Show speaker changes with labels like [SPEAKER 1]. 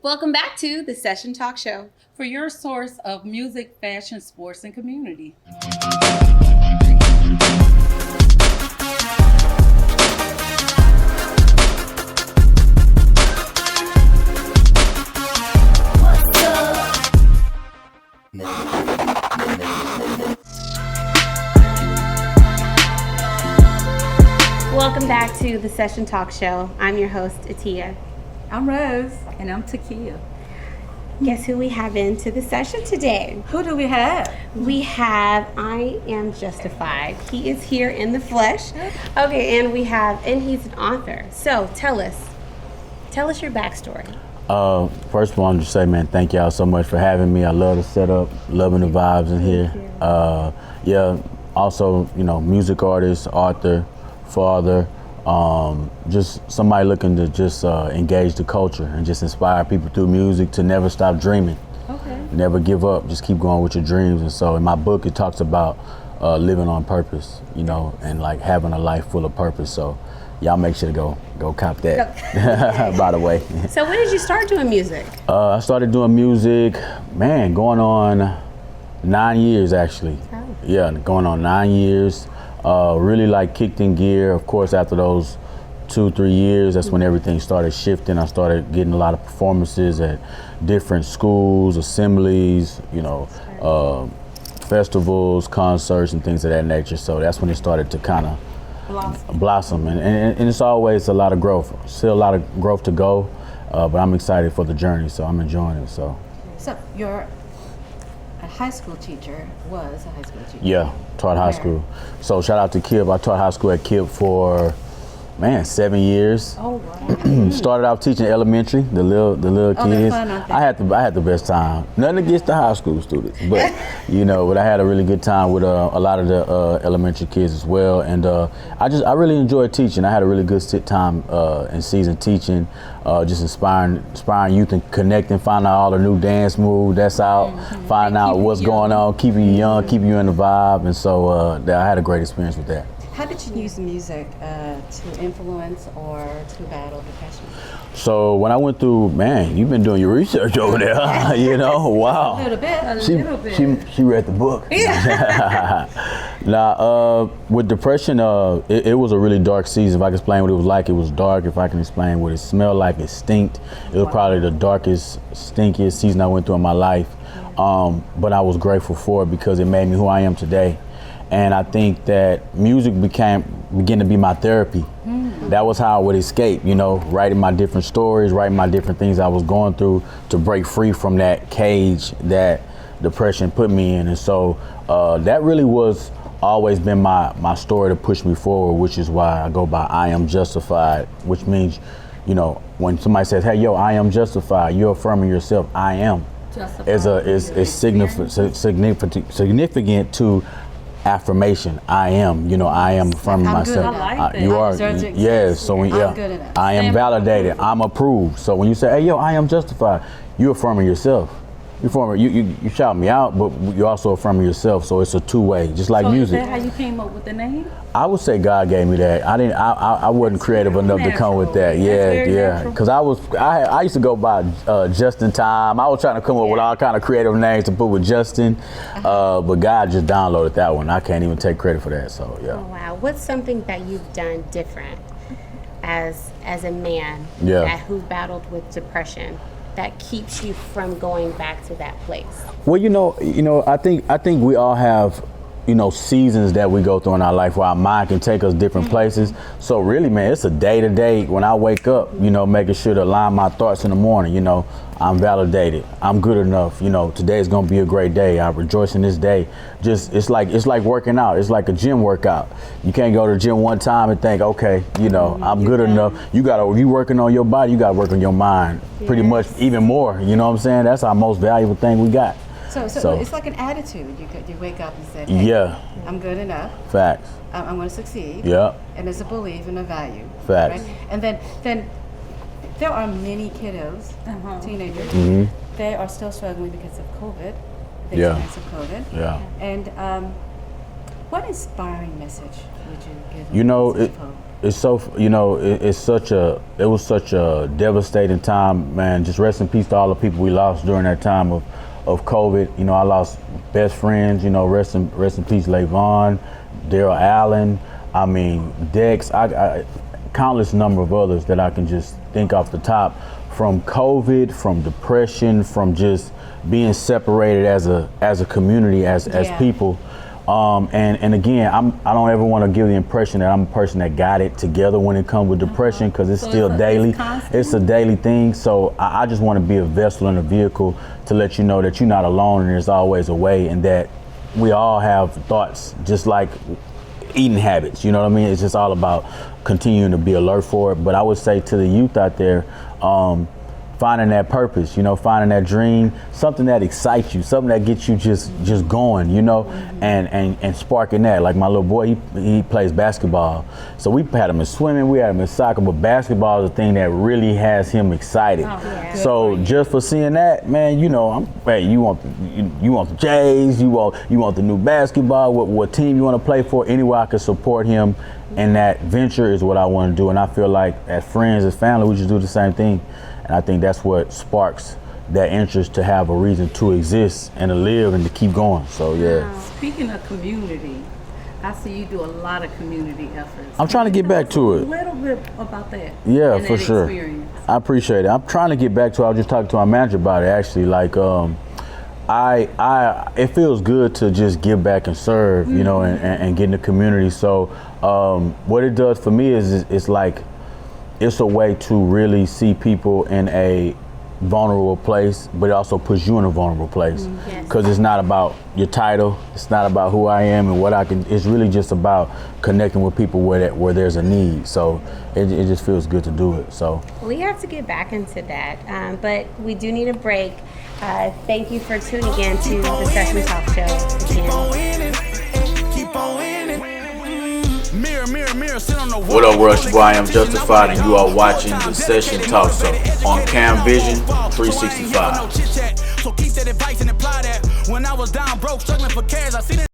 [SPEAKER 1] Welcome back to the Session Talk Show.
[SPEAKER 2] For your source of music, fashion, sports, and community.
[SPEAKER 1] Welcome back to the Session Talk Show. I'm your host, Atia.
[SPEAKER 3] I'm Rose. And I'm Takia.
[SPEAKER 1] Guess who we have into the session today?
[SPEAKER 3] Who do we have?
[SPEAKER 1] We have I Am Justified. He is here in the flesh. Okay, and he's an author. So tell us your backstory.
[SPEAKER 4] First of all, I'm just say, man, thank y'all so much for having me. I love the setup, loving the vibes in here. Also, music artist, author, father, just somebody looking to just engage the culture and just inspire people through music to never stop dreaming.
[SPEAKER 1] Okay.
[SPEAKER 4] Never give up, just keep going with your dreams. And so in my book, it talks about living on purpose, and like having a life full of purpose. So y'all make sure to go cop that, by the way.
[SPEAKER 1] So when did you start doing music?
[SPEAKER 4] I started doing music, going on 9 years actually.
[SPEAKER 1] Oh.
[SPEAKER 4] Yeah, going on 9 years. Really kicked in gear. Of course, after those 2-3 years, that's when everything started shifting. I started getting a lot of performances at different schools, assemblies, festivals, concerts, and things of that nature. So that's when it started to kind of blossom. And it's always a lot of growth. Still a lot of growth to go, but I'm excited for the journey, so I'm enjoying it. So
[SPEAKER 3] you're a high school teacher, was a high school teacher?
[SPEAKER 4] Yeah, taught high school. So shout out to KIB. I taught high school at KIB for 7 years.
[SPEAKER 3] Oh wow.
[SPEAKER 4] Started out teaching elementary, the little kids.
[SPEAKER 3] Fun, aren't they?
[SPEAKER 4] I had the best time. Nothing against the high school students, but but I had a really good time with a lot of the elementary kids as well. And I really enjoyed teaching. I had a really good time in season teaching, just inspiring youth and connecting, finding out all the new dance moves that's out, finding out what's going on, keeping you young, keeping you in the vibe. And so I had a great experience with that.
[SPEAKER 3] How did you use music to influence or to battle depression?
[SPEAKER 4] So when I went through, you've been doing your research over there, wow.
[SPEAKER 3] A little bit.
[SPEAKER 4] She read the book. Now, with depression, it was a really dark season. If I can explain what it was like, it was dark. If I can explain what it smelled like, it stinked. It was probably the darkest, stinkiest season I went through in my life. But I was grateful for it because it made me who I am today. And I think that music began to be my therapy. That was how I would escape, writing my different stories, writing my different things I was going through to break free from that cage that depression put me in. And so that really was always been my story to push me forward, which is why I go by I Am Justified, which means, when somebody says, hey, yo, I am justified, you're affirming yourself, I am. It's significant to affirmation. I am, I am affirming myself.
[SPEAKER 3] I like that.
[SPEAKER 4] You are,
[SPEAKER 3] yes.
[SPEAKER 4] So
[SPEAKER 3] I'm good enough.
[SPEAKER 4] I am validated. I'm approved. So when you say, hey, yo, I am justified, you're affirming yourself. You shout me out, but you're also affirming yourself. So it's a two-way, just like music.
[SPEAKER 2] Is that how you came up with the name?
[SPEAKER 4] I would say God gave me that. I wasn't creative enough to come with that. Yeah. Because I used to go by Just in Time. I was trying to come up with all kind of creative names to put with Justin, but God just downloaded that one. I can't even take credit for that. So yeah.
[SPEAKER 1] Oh wow, what's something that you've done different as a man who battled with depression that keeps you from going back to that place?
[SPEAKER 4] Well, I think we all have, seasons that we go through in our life where our mind can take us different places. So really, man, it's a day to day when I wake up, making sure to align my thoughts in the morning, I'm validated. I'm good enough. Today's gonna be a great day. I rejoice in this day. Just it's like working out. It's like a gym workout. You can't go to the gym one time and think, okay, I'm good enough. If you working on your body, you gotta work on your mind pretty much even more. You know what I'm saying? That's our most valuable thing we got.
[SPEAKER 3] So it's like an attitude. You wake up and say, hey, I'm good enough.
[SPEAKER 4] Facts.
[SPEAKER 3] I'm going to succeed.
[SPEAKER 4] Yeah.
[SPEAKER 3] And it's a belief and a value.
[SPEAKER 4] Facts.
[SPEAKER 3] Right? And then there are many kiddos, teenagers, they are still struggling because of COVID, the experience of COVID.
[SPEAKER 4] Yeah.
[SPEAKER 3] And What inspiring message would you give?
[SPEAKER 4] You know,
[SPEAKER 3] message of hope?
[SPEAKER 4] it's so, you know, it was such a devastating time, man. Just rest in peace to all the people we lost during that time of COVID. You know, I lost best friends, you know, rest in peace, Lavon, Daryl Allen, I mean, Dex, I countless number of others that I can just think off the top, from COVID, from depression, from just being separated as a community, as people. And again, I don't ever want to give the impression that I'm a person that got it together when it comes with depression, because it's still daily. It's a daily thing. So I just want to be a vessel and a vehicle to let you know that you're not alone and there's always a way, and that we all have thoughts just like eating habits. You know what I mean? It's just all about continuing to be alert for it. But I would say to the youth out there, finding that purpose, you know, finding that dream, something that excites you, something that gets you just going, you know, and sparking that. Like my little boy, he plays basketball. So we had him in swimming, we had him in soccer, but basketball is the thing that really has him excited. So just for seeing that, man, you know, you want the Jays, you want the new basketball, what team you want to play for, anywhere I can support him. And that venture is what I want to do. And I feel like as friends, as family, we just do the same thing. And I think that's what sparks that interest to have a reason to exist and to live and to keep going. So, yeah.
[SPEAKER 2] Speaking of community, I see you do a lot of community efforts.
[SPEAKER 4] I'm trying to get back to it.
[SPEAKER 2] A little bit about that.
[SPEAKER 4] Yeah,
[SPEAKER 2] and
[SPEAKER 4] for
[SPEAKER 2] that
[SPEAKER 4] sure.
[SPEAKER 2] Experience.
[SPEAKER 4] I appreciate it. I'm trying to get back to it. I was just talking to my manager about it, actually. Like, it feels good to just give back and serve, you know, and get in the community. So what it does for me is it's like, it's a way to really see people in a vulnerable place, but it also puts you in a vulnerable place. Because it's not about your title, it's not about who I am and what I can, it's really just about connecting with people where there's a need. So it just feels good to do it. So
[SPEAKER 1] we have to get back into that, but we do need a break. Thank you for tuning in to the Session Talk Show again.
[SPEAKER 5] What up, Rush? Boy, I am Justified, and you are watching the Session Talk Show on Cam Vision 365. So keep that advice and apply that. When I was down broke, struggling for cash, I seen it.